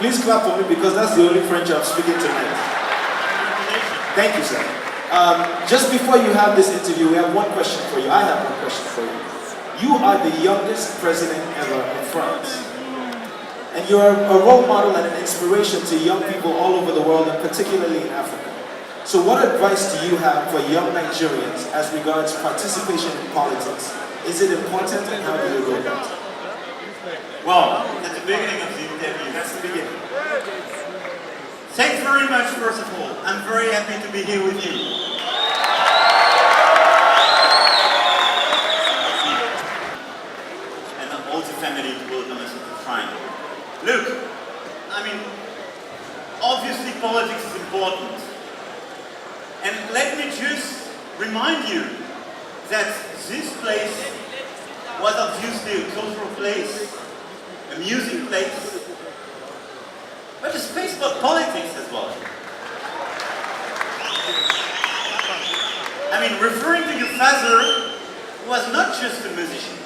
Please clap for me because that's the only French I'm speaking tonight. Thank you, sir. Just before you have this interview, we have one question for you. I have one question for you. You are the youngest president ever in France. And you're a role model and an inspiration to young people all over the world, and particularly in Africa. So what advice do you have for young Nigerians as regards participation in politics? Is it important, and how do you go about it? Well, at the beginning of the interview, That's the beginning. thanks very much, first of all. I'm very happy to be here with you. And all the family to welcome us to the shrine. Look, I mean, obviously politics is important. And let me just remind you that this place was obviously a cultural place, a music place, but a space for politics as well. I mean, referring to your father, he was not just a musician.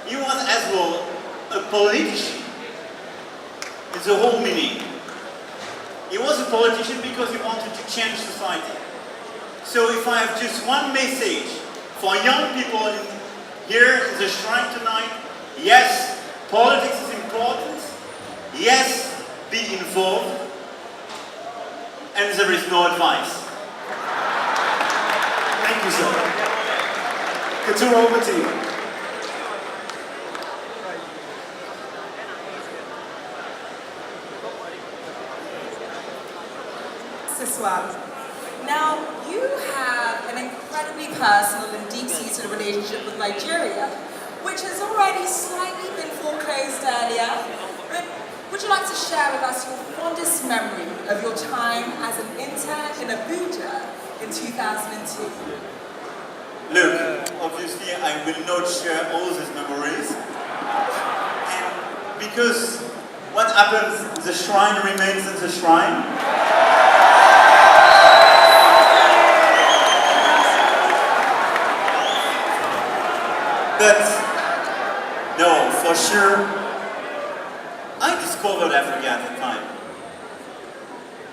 He was as well a politician. It's the whole meaning. He was a politician because he wanted to change society. So if I have just one message for young people here in the shrine tonight, yes, politics is important. Yes, be involved. And there is no advice. Thank you, sir. Couture, over to you. This one. Now, you have an incredibly personal and deep-seated relationship with Nigeria, which has already slightly been foreclosed earlier. But would you like to share with us your fondest memory of your time as an intern in Abuja in 2002? Look, obviously I will not share all these memories. And because what happens, the shrine remains in the shrine. But, no, for sure, I discovered Africa at the time.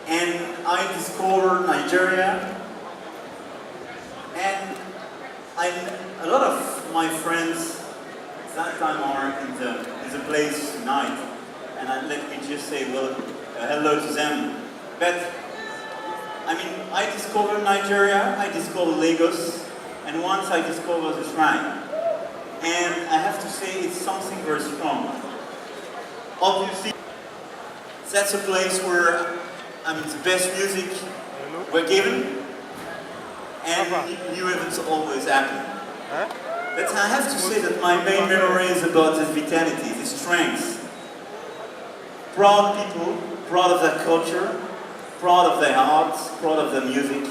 And I discovered Nigeria. And a lot of my friends at that time are in the place tonight. And let me just say hello to them. But, I mean, I discovered Nigeria, I discovered Lagos, and once I discovered the shrine. And I have to say it's something very strong. Obviously, that's a place where the best music were given and new events always happen. But I have to say that my main memory is about this vitality, this strength. Proud people, proud of their culture, proud of their arts, proud of their music.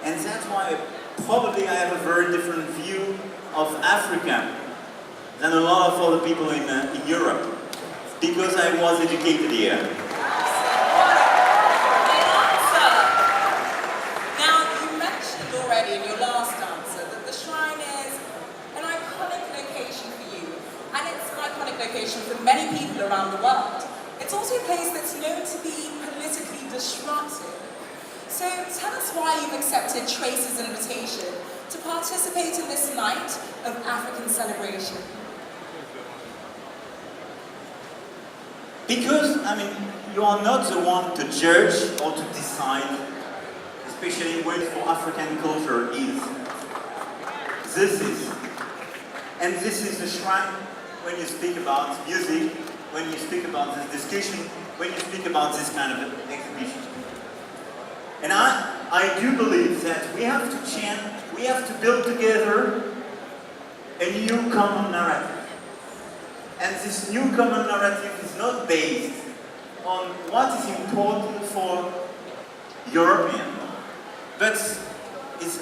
And that's why probably I have a very different view of Africa than a lot of other people in Europe, because I was educated here. Now, you mentioned already in your last answer that the shrine is an iconic location for you, and it's an iconic location for many people around the world. It's also a place that's known to be politically disruptive. So tell us why you've accepted Trace's invitation to participate in this night of African celebration. Because, you are not the one to judge or to decide, especially what for African culture is. This is. And this is the shrine when you speak about music, when you speak about this discussion, when you speak about this kind of exhibition. And I do believe that we have to chant, we have to build together a new common narrative. And this new common narrative is not based on what is important for European, but is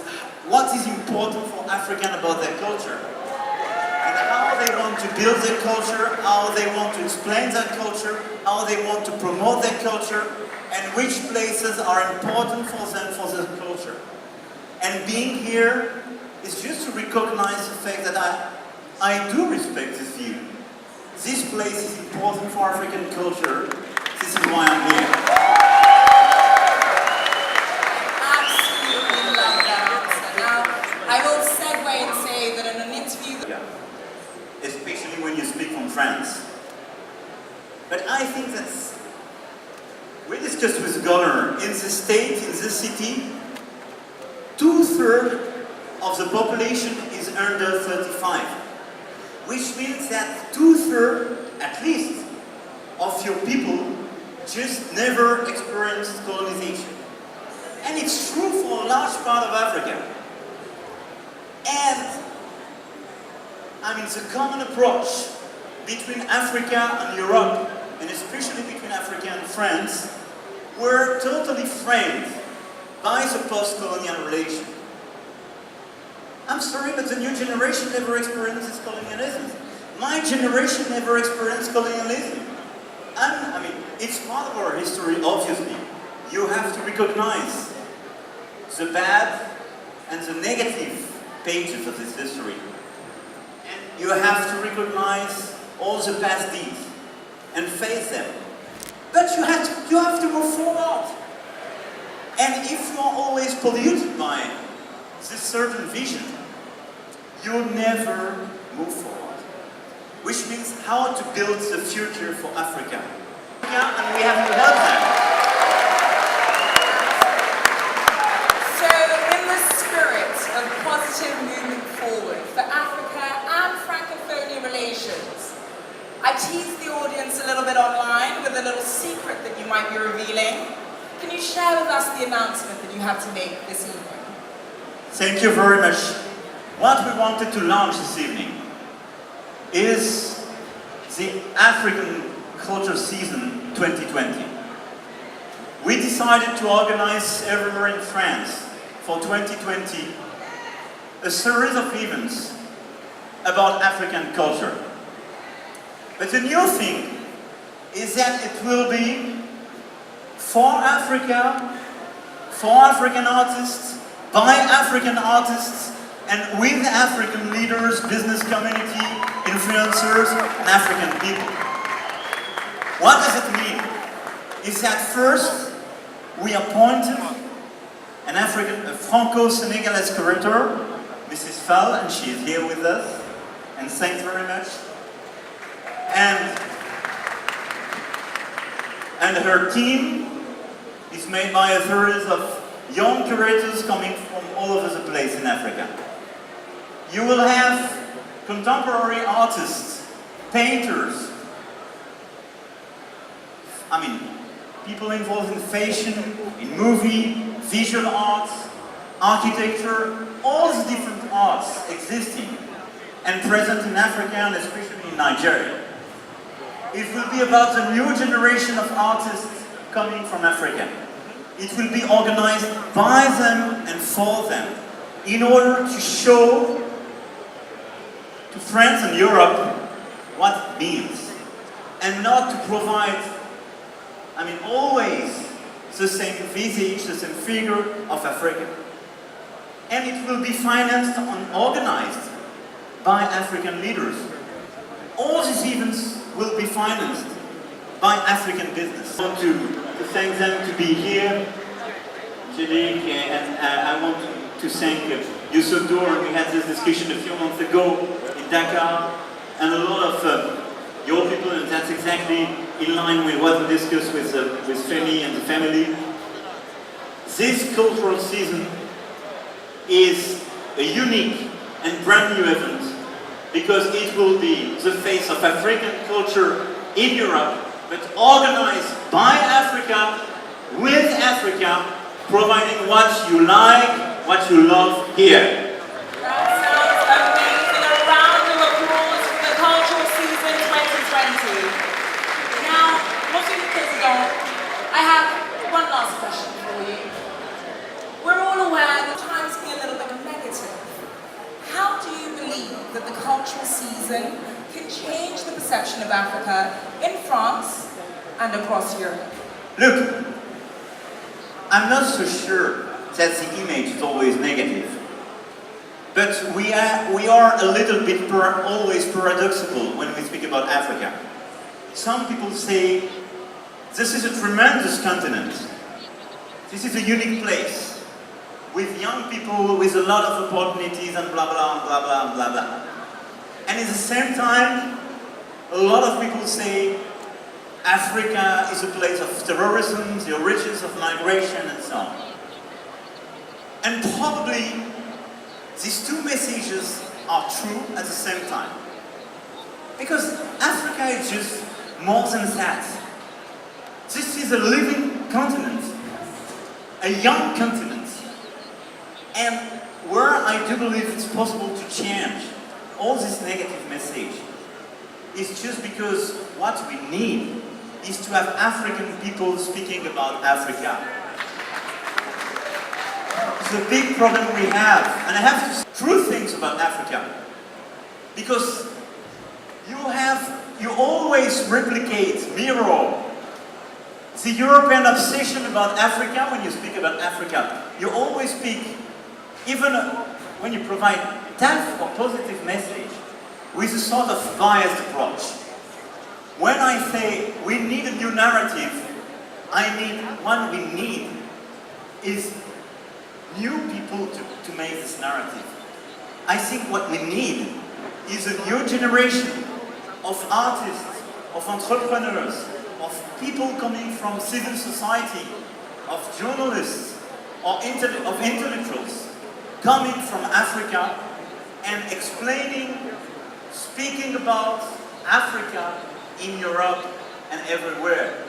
what is important for African about their culture. And how they want to build their culture, how they want to explain their culture, how they want to promote their culture, and which places are important for them for their culture. And being here is just to recognize the fact that I do respect this view. This place is important for African culture, This is why I'm here. Absolutely love that answer. Now, I will segue and say that in an interview that Especially when you speak from France. But I think that we discussed with the governor, in the state, in the city, 2/3 of the population is under 35. Which means that 2/3, at least, of your people just never experienced colonization. And it's true for a large part of Africa. And I mean, the common approach between Africa and Europe, and especially between Africa and France, were totally framed by the post-colonial relation. I'm sorry, but the new generation never experienced colonialism. My generation never experienced colonialism. I mean, it's part of our history, obviously. You have to recognize the bad and the negative pages of this history. And you have to recognize all the past deeds and face them. But you have to move forward. And if you are always polluted by this certain vision, you'll never move forward. Which means how to build the future for Africa. And we have to help them. So, in the spirit of positive movement forward for Africa and Francophonia relations, I teased the audience a little bit online with a little secret that you might be revealing. Can you share with us the announcement that you have to make this evening? Thank you very much. What we wanted to launch this evening is the African Culture Season 2020. We decided to organize everywhere in France for 2020 a series of events about African culture. But the new thing is that it will be for Africa, for African artists, by African artists, and with African leaders, business community, influencers, and African people. What does it mean? Is that first, we appointed a Franco-Senegalese curator, Mrs. Fall, and she is here with us, and thanks very much. And her team is made by a series of young curators coming from all over the place in Africa. You will have contemporary artists, painters, people involved in fashion, in movie, visual arts, architecture, all the different arts existing and present in Africa and especially in Nigeria. It will be about the new generation of artists coming from Africa. It will be organized by them and for them in order to show to France and Europe what it means and not to provide, always the same visage, the same figure of Africa. And it will be financed and organized by African leaders. All these events will be financed by African business. I want to thank them to be here today, and I want to thank Youssef Dour. We had this discussion a few months ago in Dakar, and a lot of your people, and that's exactly in line with what we discussed with Femi and the family. This cultural season is a unique and brand new event because it will be the face of African culture in Europe, but organized by Africa, with Africa, providing what you like, what you love here. That sounds amazing. A round of applause for the Cultural Season 2020. Now, Monsieur le Président, I have one last question for you. We're all aware that times can be a little bit negative. How do you believe that the cultural season can change the perception of Africa in France and across Europe? Look, I'm not so sure that the image is always negative. But we are a little bit always paradoxical when we speak about Africa. Some people say This is a tremendous continent. This is a unique place with young people with a lot of opportunities and blah blah blah blah blah blah. And at the same time, a lot of people say Africa is a place of terrorism, the origins of migration, and so on. And probably these two messages are true at the same time. Because Africa is just more than that. This is a living continent, a young continent, and where I do believe it's possible to change all this negative message is just because what we need is to have African people speaking about Africa. It's a big problem we have, and I have to say true things about Africa, because you always replicate, mirror the European obsession about Africa. When you speak about Africa, you always speak, even when you provide tough or positive message, with a sort of biased approach. When I say we need a new narrative, I mean what we need is new people to make this narrative. I think what we need is a new generation of artists, of entrepreneurs, of people coming from civil society, of journalists, or of intellectuals coming from Africa and explaining, speaking about Africa in Europe and everywhere.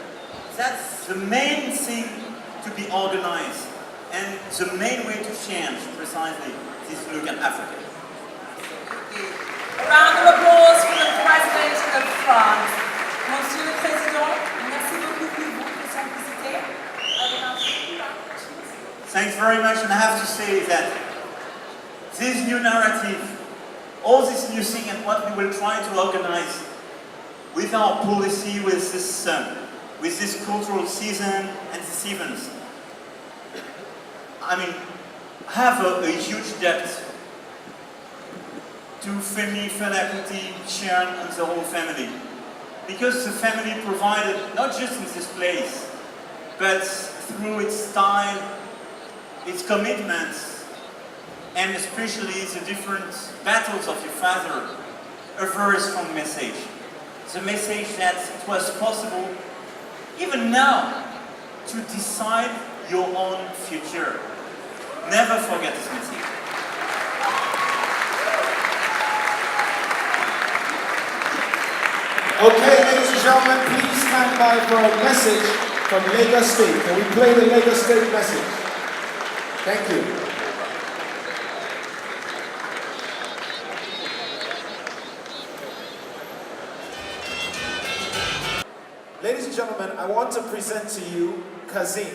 That's the main thing to be organized and the main way to change precisely this look at Africa. A round of applause for the President of France. Monsieur le Président, merci beaucoup pour votre simplicité. Thanks very much, and I have to say that this new narrative, all this new thing and what we will try to organize with our policy, with this cultural season and these events, I mean, have a huge debt to Femi, Fela Kuti, Sharon, and the whole family. Because the family provided, not just in this place, but through its style, its commitments, and especially the different battles of your father, a very strong message. The message that it was possible, even now, to decide your own future. Never forget this message. Okay, ladies and gentlemen, please stand by for a message from Lagos State. Can we play the Lagos State message? Thank you. Ladies and gentlemen, I want to present to you Kazim.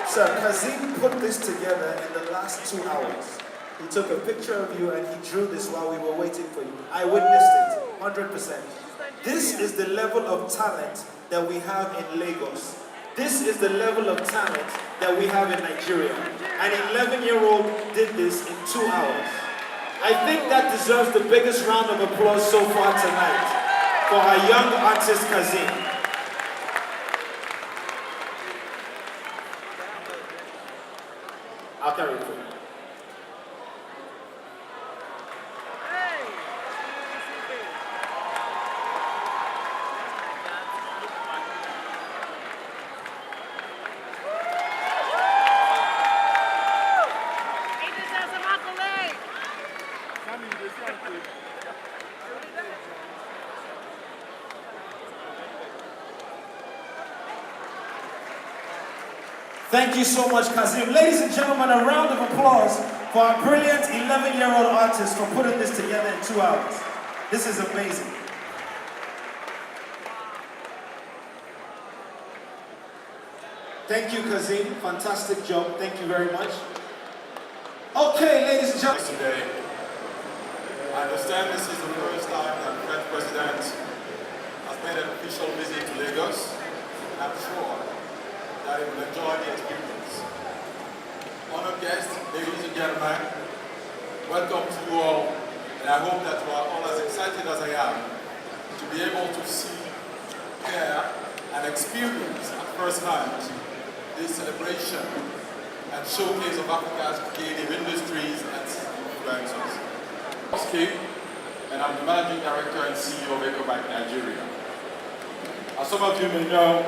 Sir, Kazim put this together in the last 2 hours. He took a picture of you and he drew this while we were waiting for you. I witnessed it, 100%. This is the level of talent that we have in Lagos. This is the level of talent that we have in Nigeria. An 11-year-old did this in 2 hours. I think that deserves the biggest round of applause so far tonight for our young artist Kazim. I'll carry it for you. Thank you so much, Kazim. Ladies and gentlemen, a round of applause for our brilliant 11-year-old artist for putting this together in 2 hours. This is amazing. Thank you, Kazim. Fantastic job. Thank you very much. Okay, ladies and gentlemen. Today, I understand this is the first time that the French president has made an official visit to Lagos. I'm sure that he will enjoy the experience. Honored guests, ladies and gentlemen, welcome to you all, and I hope that you are all as excited as I am to be able to see and experience at first hand this celebration and showcase of Africa's creative industries and influencers. And I'm the Managing Director and CEO of EcoBank Nigeria. As some of you may know,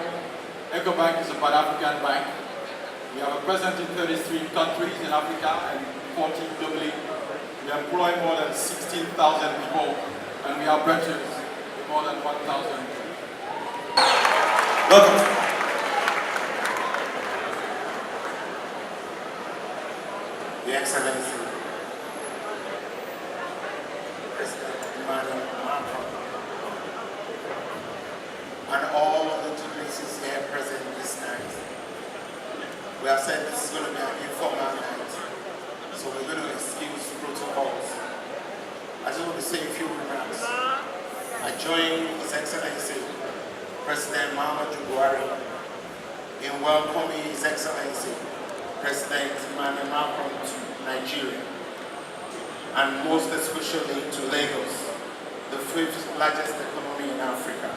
EcoBank is a Pan-African bank. We have a presence in 33 countries in Africa and 40 globally. We employ more than 16,000 people, and we have branches in more than 1,000. Welcome. Your Excellency, President Emmanuel Macron, and all of the dignitaries here present this night. We have said this is going to be an informal night, so we're going to excuse protocols. I just want to say a few remarks. I join His Excellency, President Muhammadu Buhari, in welcoming His Excellency, President Emmanuel Macron to Nigeria, and most especially to Lagos, the fifth largest economy in Africa.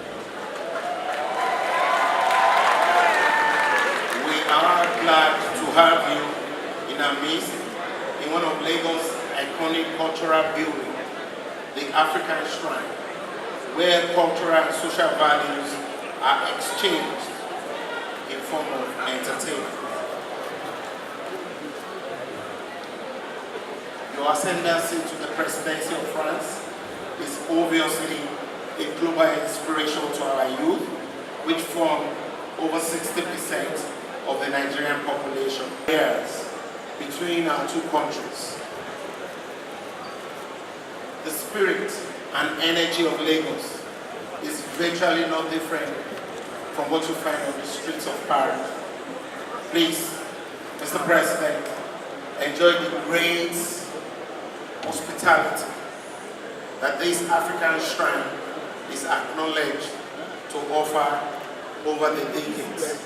We are glad to have you in our midst in one of Lagos' iconic cultural buildings, the African Shrine, where cultural and social values are exchanged in form of entertainment. Your ascendancy to the presidency of France is obviously a global inspiration to our youth, which form over 60% of the Nigerian population. Years between our two countries. The spirit and energy of Lagos is virtually not different from what you find on the streets of Paris. Please, Mr. President, enjoy the great hospitality that this African shrine is acknowledged to offer over the decades.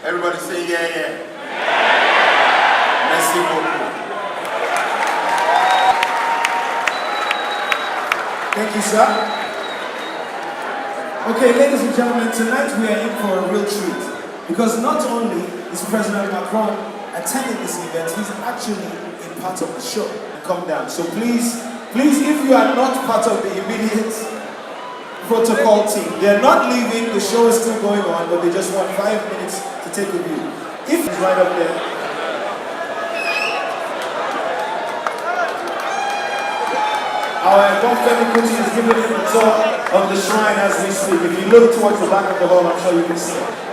Everybody say yeah, yeah. Merci beaucoup. Thank you, sir. Okay, ladies and gentlemen, tonight we are in for a real treat, because not only is President Macron attending this event, he's actually a part of the show. Come down. So please, if you are not part of the immediate protocol team, they're not leaving, the show is still going on, but they just want 5 minutes to take a view. If it's right up there. Our Femi Kuti is giving him a tour of the shrine as we speak. If you look towards the back of the hall, I'm sure you can see it.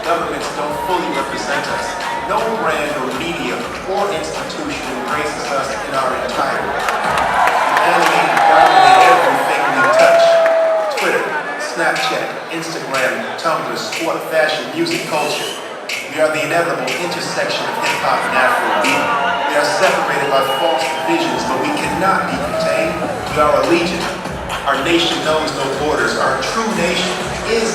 Governments don't fully represent us. No brand or media or institution embraces us in our entirety. We animate and dominate everything we touch. Twitter, Snapchat, Instagram, Tumblr, sport, fashion, music, culture. We are the inevitable intersection of hip-hop and Afrobeat. We are separated by false divisions, but we cannot be contained. We are a legion. Our nation knows no borders. Our true nation is